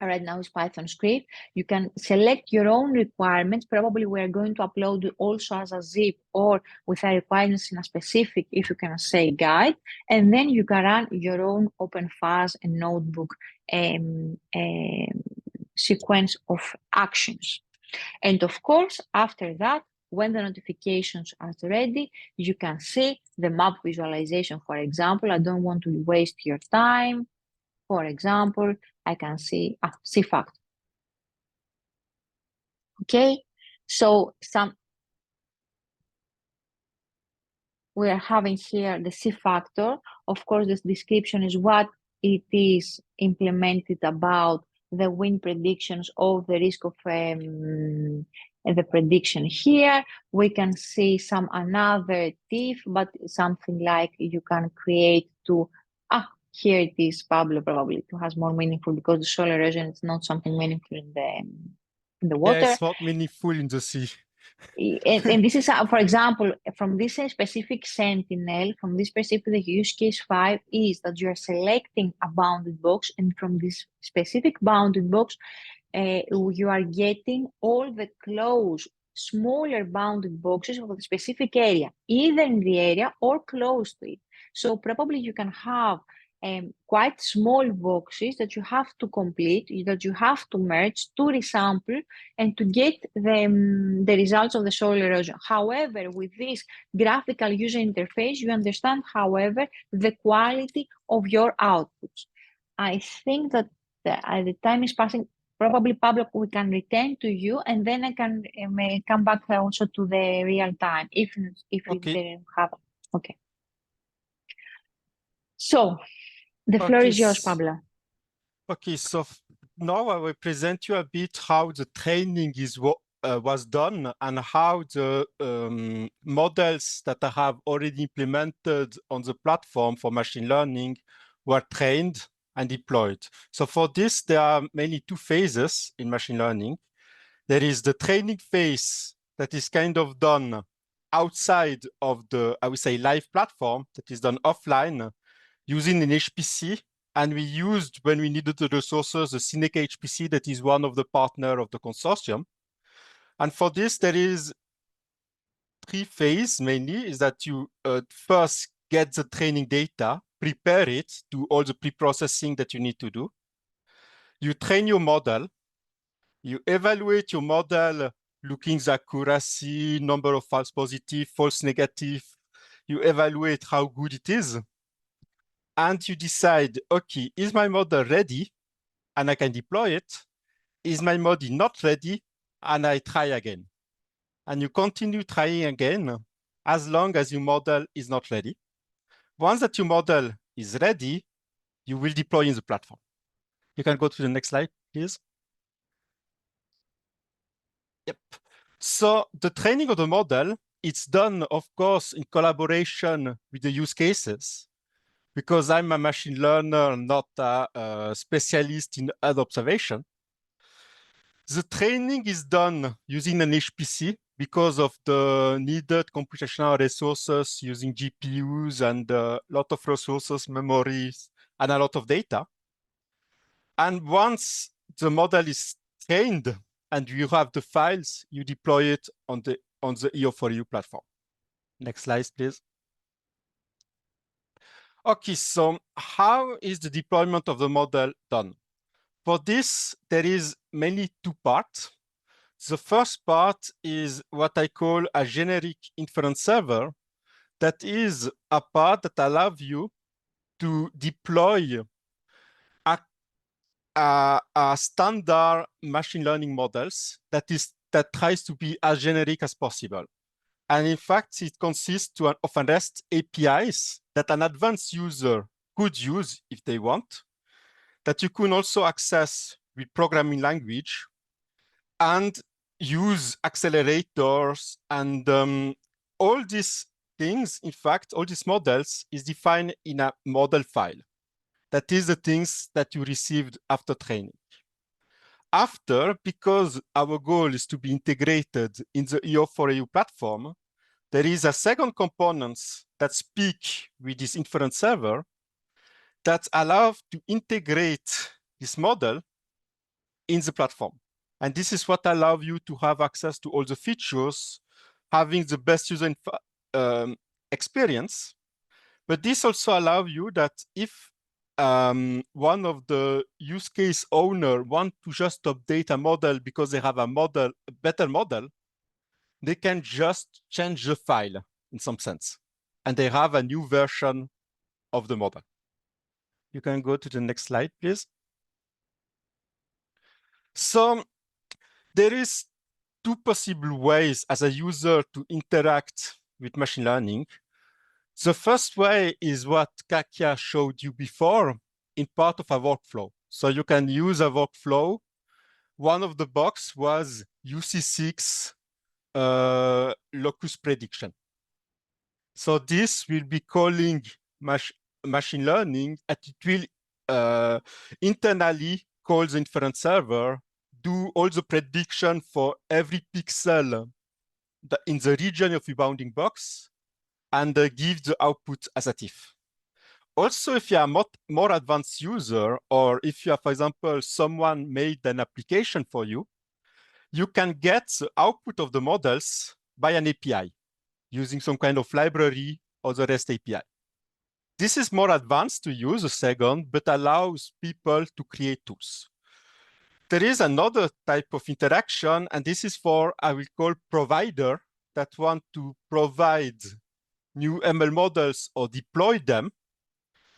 Right now is Python script. You can select your own requirements. Probably we're going to upload it also as a zip or with a requirements in a specific, if you can say, guide. And then you can run your own open fuzz and notebook sequence of actions. And of course, after that, when the notifications are ready, you can see the map visualization. For example, I don't want to waste your time. For example, I can see C-factor. Okay, so we are having here the C-factor. Of course, this description is what it is implemented about the win predictions of the risk of the prediction here. We can see some another tip, but something like you can create to, here it is, Pablo, probably it has more meaningful because the soil erosion is not something meaningful in the water. Yeah, it's not meaningful in the sea. And this is, for example, from this specific sentinel, from this specific use case 5 is that you are selecting a bounded box, and from this specific bounded box, you are getting all the close, smaller bounded boxes of the specific area, either in the area or close to it. So probably you can have quite small boxes that you have to complete, that you have to merge to resample and to get the results of the soil erosion. However, with this graphical user interface, you understand, however, the quality of your outputs. I think that the time is passing. Probably, Pablo, we can return to you, and then I can come back also to the real time if Okay. we didn't have. Okay. So the floor is yours, Pablo. Okay, so now I will present you a bit how the training was done and how the models that I have already implemented on the platform for machine learning were trained and deployed. So for this, there are mainly two phases in machine learning. There is the training phase that is kind of done outside of the, I would say, live platform, that is done offline using an HPC. And we used, when we needed the resources, the Seneca HPC that is one of the partners of the consortium. And for this, there is three phases mainly, is that you first get the training data, prepare it, do all the pre-processing that you need to do. You train your model, you evaluate your model, looking at accuracy, number of false positive, false negative. You evaluate how good it is. And you decide, okay, is my model ready? And I can deploy it. Is my model not ready? And I try again. And you continue trying again as long as your model is not ready. Once that your model is ready, you will deploy in the platform. You can go to the next slide, please. Yep. So the training of the model, it's done, of course, in collaboration with the use cases, because I'm a machine learner, not a specialist in Earth observation. The training is done using an HPC because of the needed computational resources using GPUs and a lot of resources, memories, and a lot of data. And once the model is trained and you have the files, you deploy it on the EO4EU platform. Next slide, please. Okay, so how is the deployment of the model done? For this, there is mainly two parts. The first part is what I call a generic inference server. That is a part that allows you to deploy a standard machine learning models that tries to be as generic as possible. And in fact, it consists of an REST APIs that an advanced user could use if they want, that you can also access with programming language and use accelerators and all these things. In fact, all these models is defined in a model file. That is the things that you received after training. After, because our goal is to be integrated in the EO4EU platform, there is a second component that speak with this inference server that allows to integrate this model in the platform. And this is what allows you to have access to all the features, having the best user experience. But this also allows you that if one of the use case owner want to just update a model because they have a better model, they can just change the file in some sense. And they have a new version of the model. You can go to the next slide, please. So there is two possible ways as a user to interact with machine learning. The first way is what Kakia showed you before in part of a workflow. So you can use a workflow. One of the box was UC6 locus prediction. So this will be calling machine learning, and it will internally call the inference server, do all the prediction for every pixel in the region of your bounding box, and give the output as a TIFF. Also, if you are more advanced user, or if you are, for example, someone made an application for you, you can get the output of the models by an API using some kind of library or the REST API. This is more advanced to use a second, but allows people to create tools. There is another type of interaction, and this is for, I will call provider that want to provide new ML models or deploy them.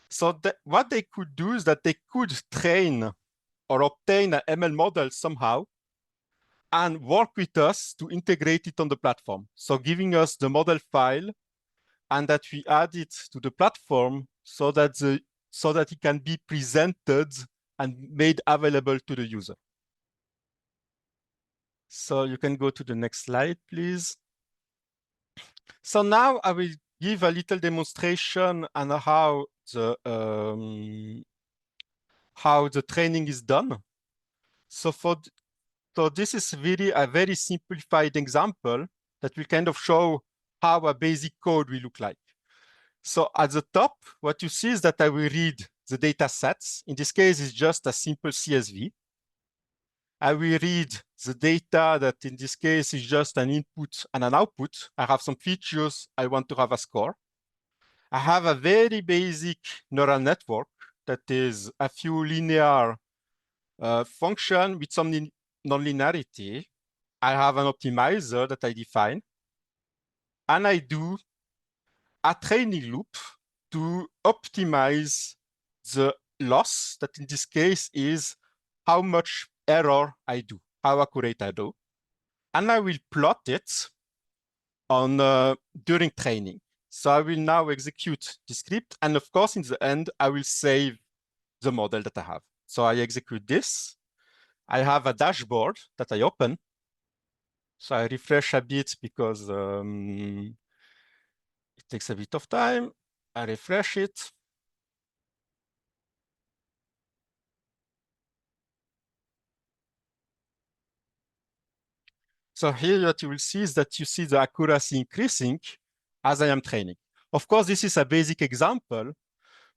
So what they could do is that they could train or obtain an ML model somehow and work with us to integrate it on the platform. So giving us the model file and that we add it to the platform so that it can be presented and made available to the user. So you can go to the next slide, please. So now I will give a little demonstration on how the training is done. So this is really a very simplified example that will kind of show how a basic code will look like. So at the top, what you see is that I will read the data sets. In this case, it's just a simple CSV. I will read the data that in this case is just an input and an output. I have some features. I want to have a score. I have a very basic neural network that is a few linear function with some nonlinearity. I have an optimizer that I define. And I do a training loop to optimize the loss, that in this case is how much error I do, how accurate I do. And I will plot it on during training. So I will now execute the script. And of course, in the end, I will save the model that I have. So I execute this. I have a dashboard that I open. So I refresh a bit because it takes a bit of time. I refresh it. So here what you will see is that you see the accuracy increasing as I am training. Of course, this is a basic example,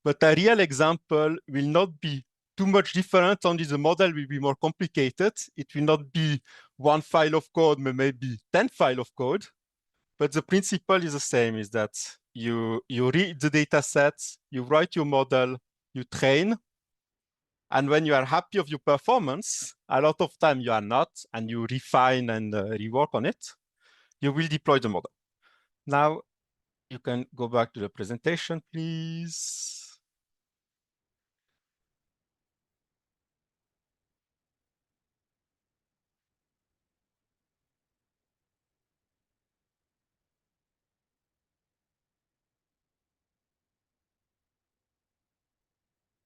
but a real example will not be too much different, only the model will be more complicated. It will not be one file of code, but maybe 10 files of code. But the principle is the same, is that you read the data sets, you write your model, you train, and when you are happy of your performance, a lot of time you are not, and you refine and rework on it, you will deploy the model. Now, you can go back to the presentation, please.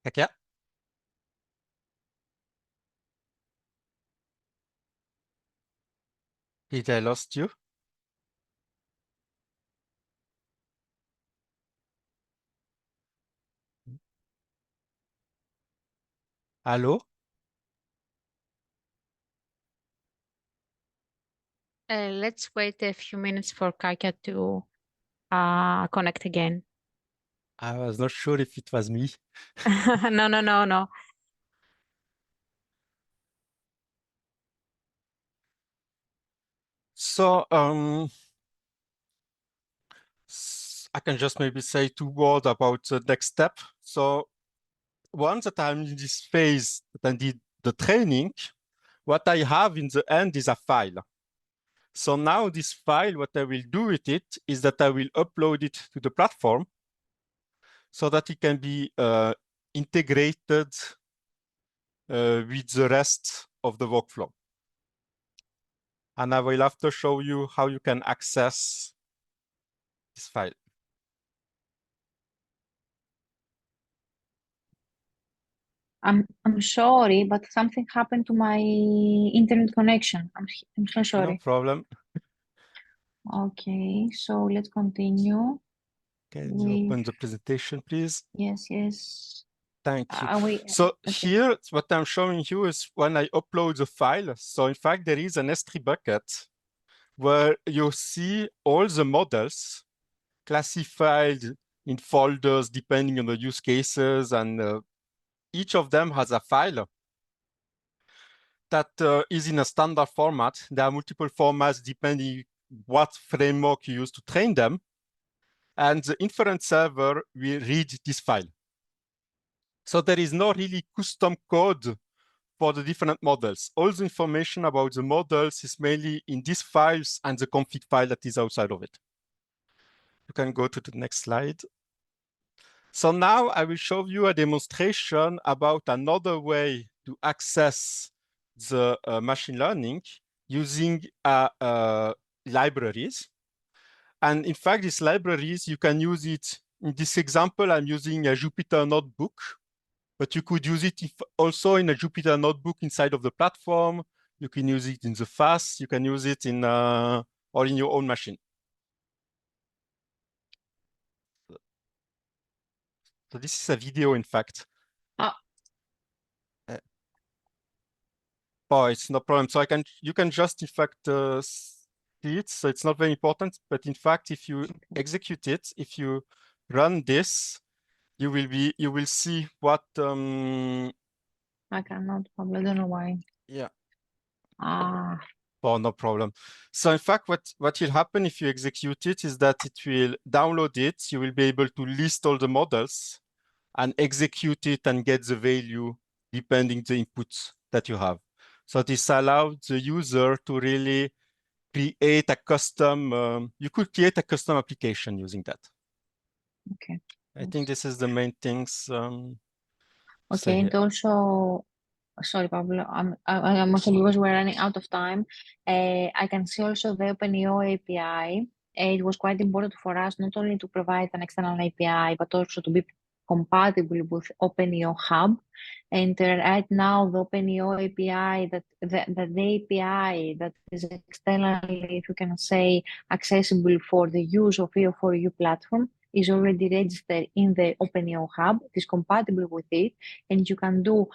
Heck yeah. Did I lost you? Hello? Let's wait a few minutes for Katya to connect again. I was not sure if it was me. No. So I can just maybe say 2 words about the next step. So once that I'm in this phase that I did the training, what I have in the end is a file. So now this file, what I will do with it is that I will upload it to the platform so that it can be integrated with the rest of the workflow. And I will have to show you how you can access this file. I'm sorry, but something happened to my internet connection. I'm so No sorry. problem. Okay, so let's continue. Can you open the presentation, please? Yes. Thank you. Okay. Here, what I'm showing you is when I upload the file. So in fact, there is an S3 bucket where you see all the models classified in folders depending on the use cases, and each of them has a file that is in a standard format. There are multiple formats depending what framework you use to train them. And the inference server will read this file. So there is no really custom code for the different models. All the information about the models is mainly in these files and the config file that is outside of it. You can go to the next slide. So now I will show you a demonstration about another way to access the machine learning using libraries. And in fact, these libraries, you can use it. In this example, I'm using a Jupyter notebook, but you could use it also in a Jupyter notebook inside of the platform. You can use it in the FAST. You can use it in or in your own machine. So this is a video, in fact. Oh, it's no problem. So you can just, in fact, see it. So it's not very important. But in fact, if you execute it, if you run this, you will see what. I cannot probably. I don't know why. Yeah. Oh, no problem. So in fact, what will happen if you execute it is that it will download it. You will be able to list all the models and execute it and get the value depending the inputs that you have. So this allows the user to really create a custom, you could create a custom application using that. Okay. I think this is the main things. Okay, and also, sorry, Pablo, I'm also, because we're running out of time. I can see also the OpenEO API. It was quite important for us not only to provide an external API, but also to be compatible with OpenEO Hub. And right now, the OpenEO API, the API that is externally, if you can say, accessible for the use of EO4EU platform, is already registered in the OpenEO Hub. It is compatible with it, and you can do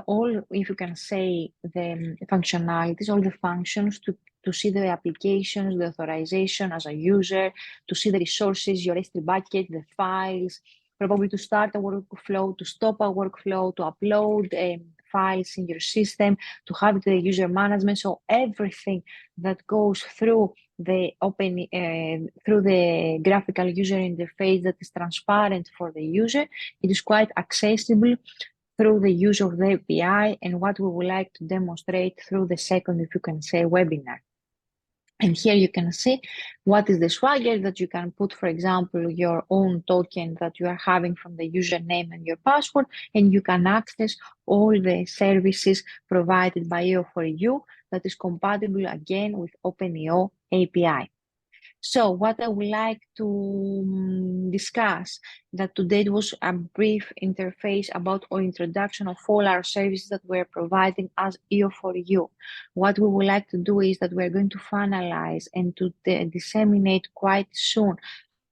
all, if you can say, the functionalities, all the functions to see the applications, the authorization as a user, to see the resources, your S3 bucket, the files, probably to start a workflow, to stop a workflow, to upload files in your system, to have the user management. So everything that goes through the through the graphical user interface that is transparent for the user, it is quite accessible through the use of the API, and what we would like to demonstrate through the second, if you can say, webinar. And here you can see what is the Swagger that you can put, for example, your own token that you are having from the username and your password, and you can access all the services provided by EO4EU that is compatible again with OpenEO API. So what I would like to discuss that today it was a brief interface about our introduction of all our services that we're providing as EO4EU. What we would like to do is that we're going to finalize and to disseminate quite soon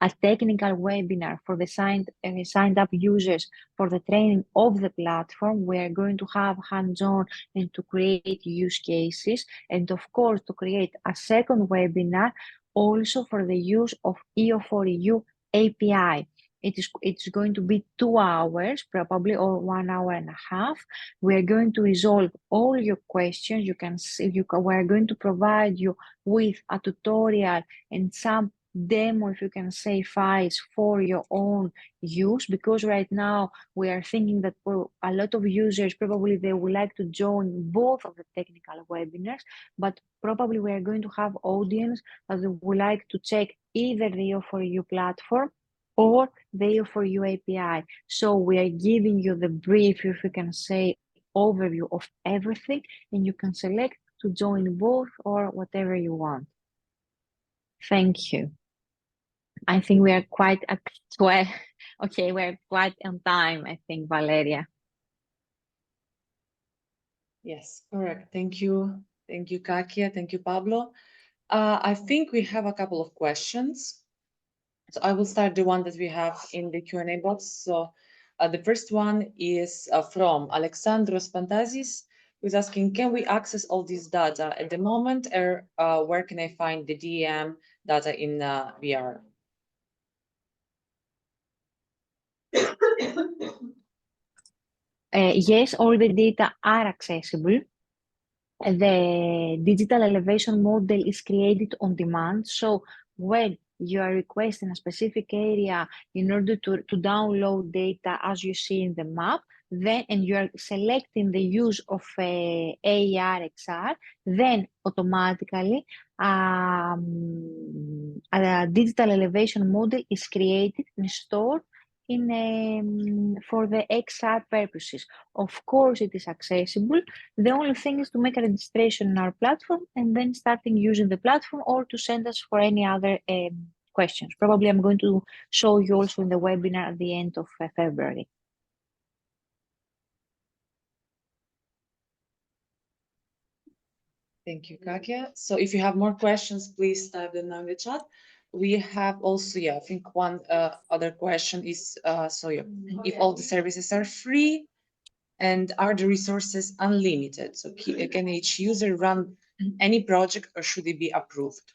a technical webinar for the signed up users for the training of the platform. We are going to have hands-on and to create use cases, and of course to create a second webinar also for the use of EO4EU API. It's going to be 2 hours, probably, or 1 hour and a half. We are going to resolve all your questions. You can see, we are going to provide you with a tutorial and some demo, if you can say, files for your own use, because right now we are thinking that for a lot of users, probably they would like to join both of the technical webinars, but probably we are going to have audience that would like to check either the EO4EU platform or the EO4EU API. So we are giving you the brief, if you can say, overview of everything, and you can select to join both or whatever you want. Thank you. I think we are quite at 12. Okay, we're quite on time, I think, Valeria. Yes, correct. Thank you. Thank you, Kakia. Thank you, Pablo. I think we have a couple of questions. So I will start the one that we have in the Q&A box. So the first one is from Alexandros Fantasis, who's asking, can we access all this data at the moment, or where can I find the DEM data in VR? Yes, all the data are accessible. The digital elevation model is created on demand. So when you are requesting a specific area in order to download data as you see in the map, then and you are selecting the use of AR XR, then automatically a digital elevation model is created and stored in for the XR purposes. Of course, it is accessible. The only thing is to make a registration in our platform and then starting using the platform, or to send us for any other questions. Probably I'm going to show you also in the webinar at the end of February. Thank you, Kakia. So if you have more questions, please type them down in the chat. We have also, I think one other question is, if all the services are free, and are the resources unlimited? So can each user run any project, or should it be approved?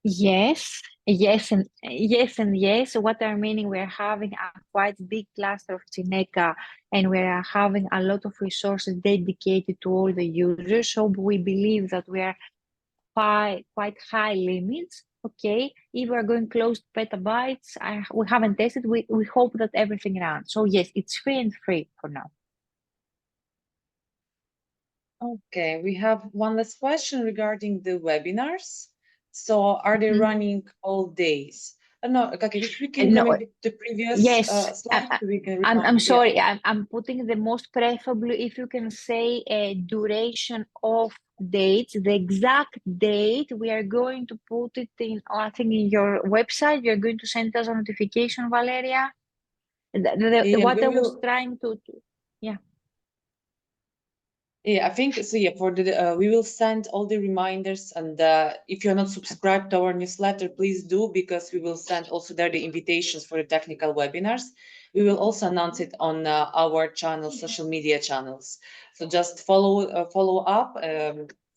Yes, yes, and yes, and yes. What I'm meaning, we're having a quite big cluster of Cineca, and we're having a lot of resources dedicated to all the users. So we believe that we are quite high limits. Okay, if we're going close to petabytes, we haven't tested. We hope that everything runs. So yes, it's free and free for now. Okay, we have one last question regarding the webinars. So are they running all days? No, okay, if we can No, the previous yes, slide, we can I'm sorry. I'm putting the most preferably if you can say a duration of dates, the exact date. We are going to put it in, I think, in your website. You're going to send us a notification, Valeria. What I was trying to yeah. Yeah, I think so. Yeah, for the we will send all the reminders, and if you're not subscribed to our newsletter, please do, because we will send also there the invitations for the technical webinars. We will also announce it on our channel, social media channels. So just follow up,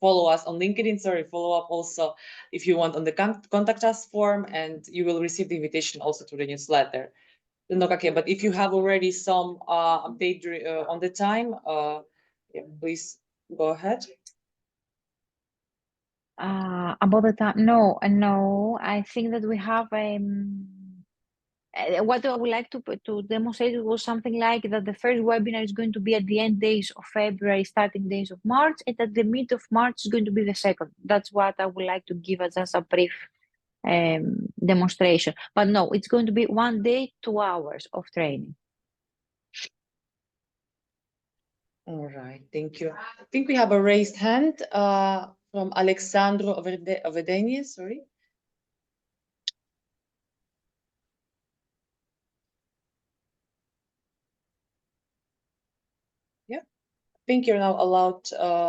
follow us on LinkedIn. Sorry, follow up also if you want on the contact us form, and you will receive the invitation also to the newsletter. Okay, but if you have already some update on the time, yeah, please go ahead. About the time, no. I think that we have what I would like to demonstrate was something like that the first webinar is going to be at the end days of February, starting days of March, and at the mid of March is going to be the second. That's what I would like to give as just a brief demonstration. But no, it's going to be 1 day, 2 hours of training. All right, thank you. I think we have a raised hand from Alexandro Ovedenia, sorry. Yeah, I think you're now allowed,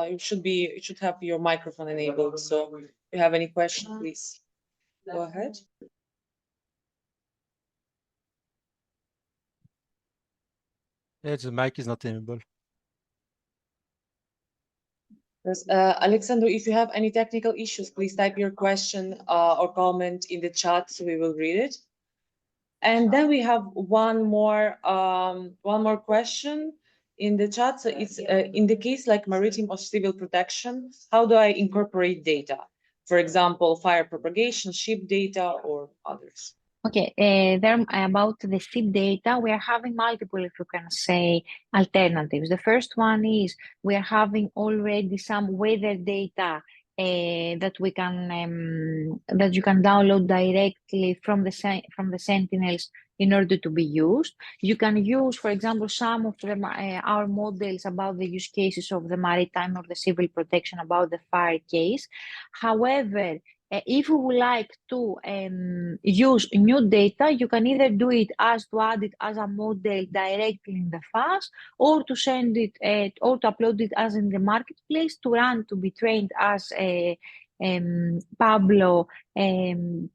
you should have your microphone enabled. So if you have any question, please go ahead. Yeah, the mic is not enabled. Yes, Alexandro, if you have any technical issues, please type your question or comment in the chat, so we will read it. And then we have one more question in the chat. So it's in the case like maritime or civil protection, how do I incorporate data? For example, fire propagation, ship data, or others. Okay, there about the ship data, we are having multiple, if you can say, alternatives. The first one is we are having already some weather data that we can that you can download directly from the Sentinels in order to be used. You can use, for example, some of our models about the use cases of the maritime or the civil protection about the fire case. However, If you would like to use new data, you can either do it as to add it as a model directly in the FAS, or to send it or to upload it as in the marketplace to run to be trained as Pablo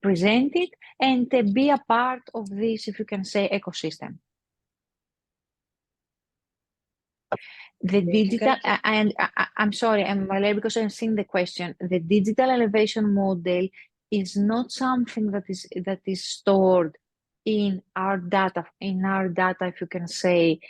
presented, and be a part of this, if you can say, ecosystem. The digital, and I'm sorry, I'm Valeria, because I'm seeing the question. The digital elevation model is not something that is stored in our data, if you can say,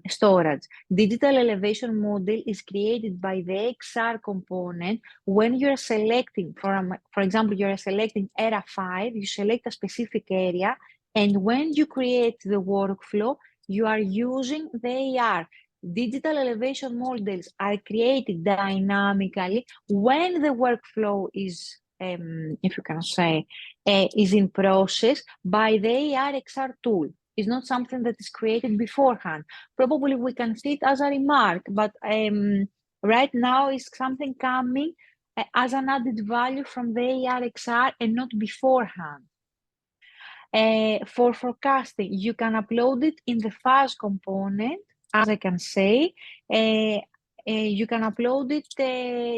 storage. Digital elevation model is created by the XR component when you're selecting, for example, you're selecting area 5, you select a specific area, and when you create the workflow, you are using the AR. Digital elevation models are created dynamically when the workflow is, if you can say, is in process by the AR/XR tool. It's not something that is created beforehand. Probably we can see it as a remark, but right now is something coming as an added value from the AR/XR and not beforehand. For forecasting, you can upload it in the FAS component, as I can say. You can upload it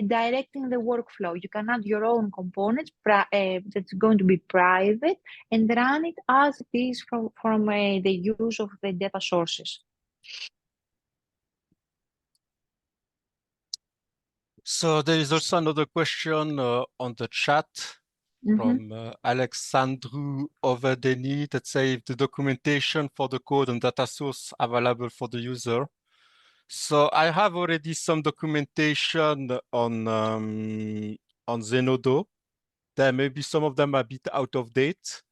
direct in the workflow. You can add your own components that's going to be private and run it as it is from the use of the data sources. So there is also another question on the chat from Alexandru Overdeni that say if the documentation for the code and data source available for the user. So I have already some documentation on Zenodo. There may be some of them a bit out of date.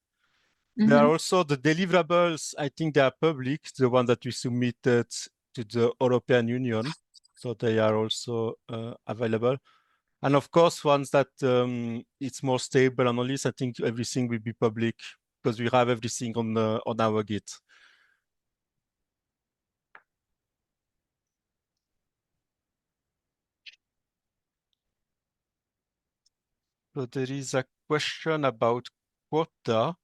There are also the deliverables. I think they are public, the one that we submitted to the European Union. So they are also available. And of course, once that it's more stable and analyse, I think everything will be public because we have everything on our Git. So there is a question about quota.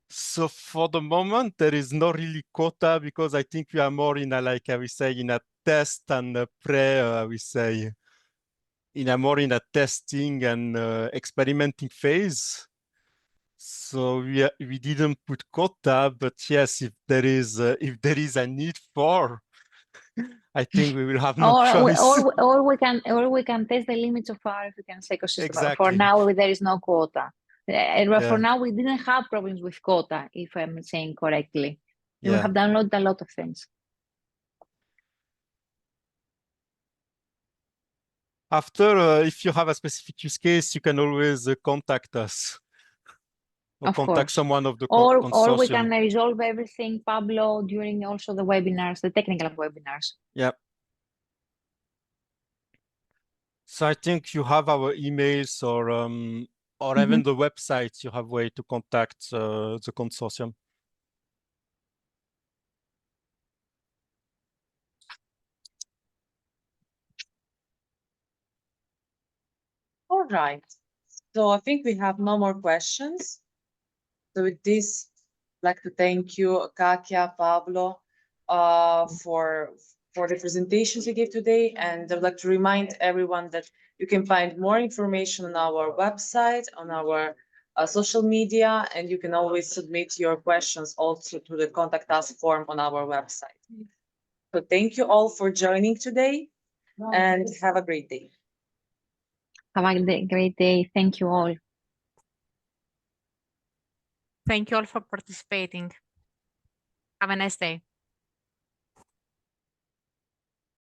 So for the moment, there is not really quota because I think we are more in a, like I would say, in a test and a I would say, more in a testing and experimenting phase. So we didn't put quota, but yes, if there is a need for, I think we will have no choice. Or we can test the limits of our, if you can say, ecosystem. Exactly. For now, there is no quota. Yeah. For now, we didn't have problems with quota, if I'm saying correctly. Yeah. We have downloaded a lot of things. After, if you have a specific use case, you can always contact us. Or of contact course. someone of the Or consortium. We can resolve everything, Pablo, during also the webinars, the technical webinars. Yeah. So I think you have our emails or even the website. You have way to contact the consortium. All right. So I think we have no more questions. So with this, I'd like to thank you, Katia, Pablo, for the presentations you gave today. And I'd like to remind everyone that you can find more information on our website, on our social media, and you can always submit your questions also to the Contact Us form on our website. So thank you all for joining today, and have a great day. Have a great day. Thank you all. Thank you all for participating. Have a nice day.